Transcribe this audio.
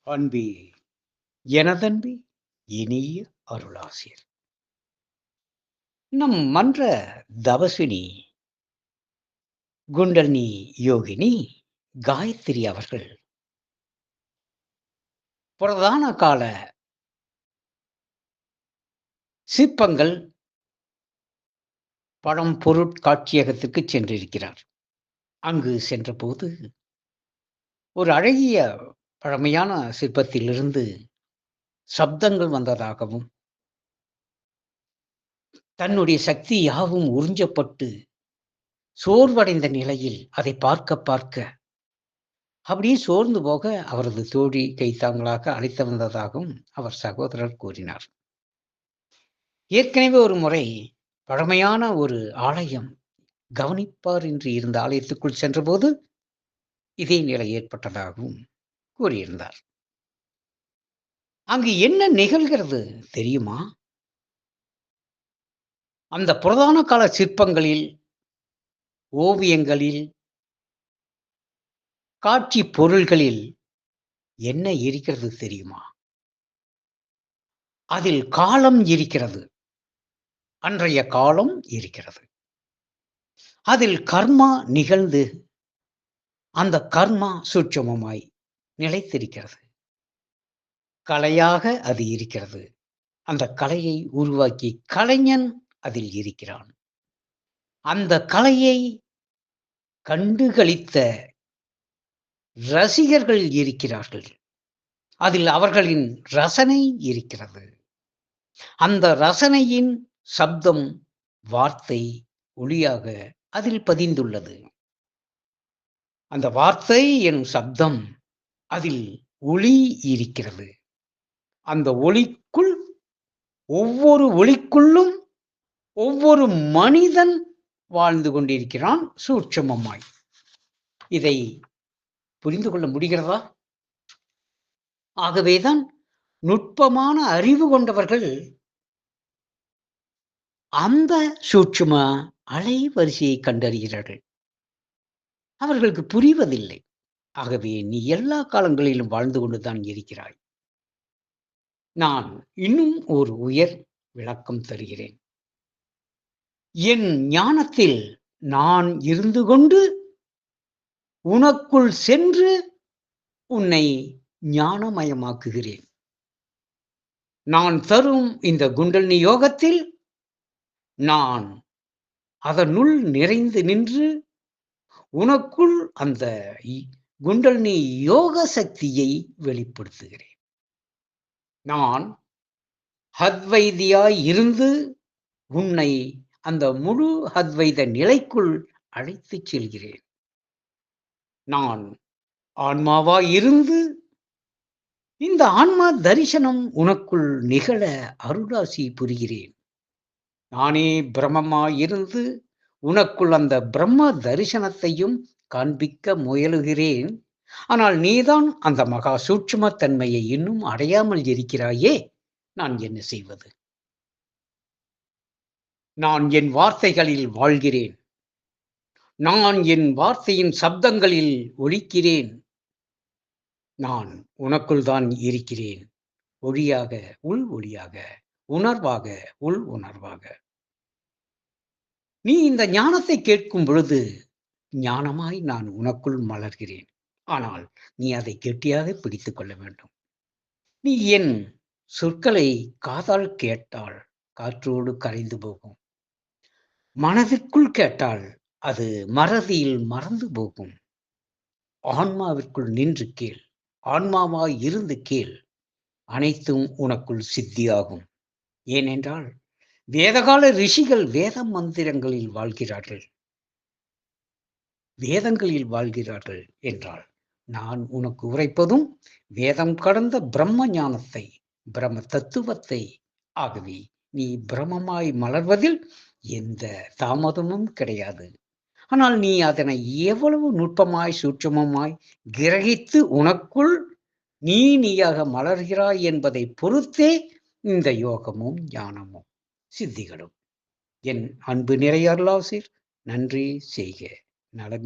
அன்பே எனதன்பே இனிய அருளாசிர் நம் மன்ற தவசினி குண்டலினி யோகினி காயத்ரி அவர்கள் புரதான கால சிற்பங்கள் பழம் பொருட்காட்சியகத்துக்கு சென்றிருக்கிறார். அங்கு சென்றபோது ஒரு அழகிய பழமையான சிற்பத்திலிருந்து சப்தங்கள் வந்ததாகவும் தன்னுடைய சக்தி யாவும் உறிஞ்சப்பட்டு சோர்வடைந்த நிலையில் அதை பார்க்க பார்க்க அப்படியே சோர்ந்து போக அவரது தோழி கைத்தாங்களாக அழைத்து வந்ததாகவும் அவர் சகோதரர் கூறினார். ஏற்கனவே ஒரு முறை பழமையான ஒரு ஆலயம் கவனிப்பார் என்று இருந்த ஆலயத்துக்குள் சென்றபோது இதே நிலை ஏற்பட்டதாகவும் கூறியிருந்தார். அங்கு என்ன நிகழ்கிறது தெரியுமா? அந்த புரதான கால சிற்பங்களில், ஓவியங்களில், காட்சி பொருள்களில் என்ன இருக்கிறது தெரியுமா? அதில் காலம் இருக்கிறது. அன்றைய காலம் இருக்கிறது. அதில் கர்மா நிகழ்ந்து அந்த கர்மா சூட்சுமமாய் நிலைத்திருக்கிறது. கலையாக அது இருக்கிறது. அந்த கலையை உருவாக்கி கலைஞன் அதில் இருக்கிறான். அந்த கலையை கண்டுகளித்த ரசிகர்கள் இருக்கிறார்கள். அதில் அவர்களின் ரசனை இருக்கிறது. அந்த ரசனையின் சப்தம், வார்த்தை, ஒளியாக அதில் பதிந்துள்ளது. அந்த வார்த்தை எனும் சப்தம், அதில் ஒளி இருக்கிறது. அந்த ஒளிக்குள், ஒவ்வொரு ஒளிக்குள்ளும் ஒவ்வொரு மனிதன் வாழ்ந்து கொண்டிருக்கிறான் சூட்சுமமாய். இதை புரிந்து கொள்ள முடிகிறதா? ஆகவேதான் நுட்பமான அறிவு கொண்டவர்கள் அந்த சூட்சும அலைவரிசையை கண்டறிகிறார்கள். அவர்களுக்கு புரிவதில்லை. ஆகவே நீ எல்லா காலங்களிலும் வாழ்ந்து கொண்டுதான் இருக்கிறாய். நான் இன்னும் ஒரு உயர் விளக்கம் தருகிறேன். என் ஞானத்தில் நான் இருந்து கொண்டு உனக்குள் சென்று உன்னை ஞானமயமாக்குகிறேன். நான் தரும் இந்த குண்டலினி யோகத்தில் நான் அதனுள் நிறைந்து நின்று உனக்குள் அந்த குண்டலினி யோக சக்தியை வெளிப்படுத்துகிறேன். நான் அத்வைதியாய் இருந்து உன்னை அந்த முழு அத்வைத நிலைக்குள் அழைத்துச் செல்கிறேன். நான் ஆன்மாவாய் இருந்து இந்த ஆன்மா தரிசனம் உனக்குள் நிகழ அருளாசி புரிகிறேன். நானே பிரம்மமாய் இருந்து உனக்குள் அந்த பிரம்ம தரிசனத்தையும் காண்பிக்க முயலுகிறேன். ஆனால் நீதான் அந்த மகா சூட்சும தன்மையை இன்னும் அடையாமல் இருக்கிறாயே, நான் என்ன செய்வது? நான் என் வார்த்தைகளில் வாழ்கிறேன். நான் என் வார்த்தையின் சப்தங்களில் ஒலிக்கிறேன். நான் உனக்குள் தான் இருக்கிறேன். ஒளியாக, உள் ஒளியாக, உணர்வாக, உள் உணர்வாக. நீ இந்த ஞானத்தை கேட்கும் பொழுது ஞானமாய் நான் உனக்குள் மலர்கிறேன். ஆனால் நீ அதை கெட்டியாக பிடித்துக் கொள்ள வேண்டும். நீ என் சொற்களை காதால் கேட்டால் காற்றோடு கரைந்து போகும். மனதிற்குள் கேட்டால் அது மறதியில் மறந்து போகும். ஆன்மாவிற்குள் நின்று கேள். ஆன்மாவாய் இருந்து கேள். அனைத்தும் உனக்குள் சித்தியாகும். ஏனென்றால் வேதகால ரிஷிகள் வேத மந்திரங்களில் வாழ்கிறார்கள். வேதங்களில் வாழ்கிறார்கள் என்றால் நான் உனக்கு உரைப்பதும் வேதம் கடந்த பிரம்ம ஞானத்தை, பிரம்ம தத்துவத்தை. ஆகவே நீ பிரம்மமாய் மலர்வதில் எந்த தாமதமும் கிடையாது. ஆனால் நீ அதனை எவ்வளவு நுட்பமாய் சூட்சுமமாய் கிரகித்து உனக்குள் நீயாக மலர்கிறாய் என்பதை பொறுத்தே இந்த யோகமும் ஞானமும் சித்திகளும். என் அன்பு நிறைய அருளாசிர், நன்றி செய்க. நலமே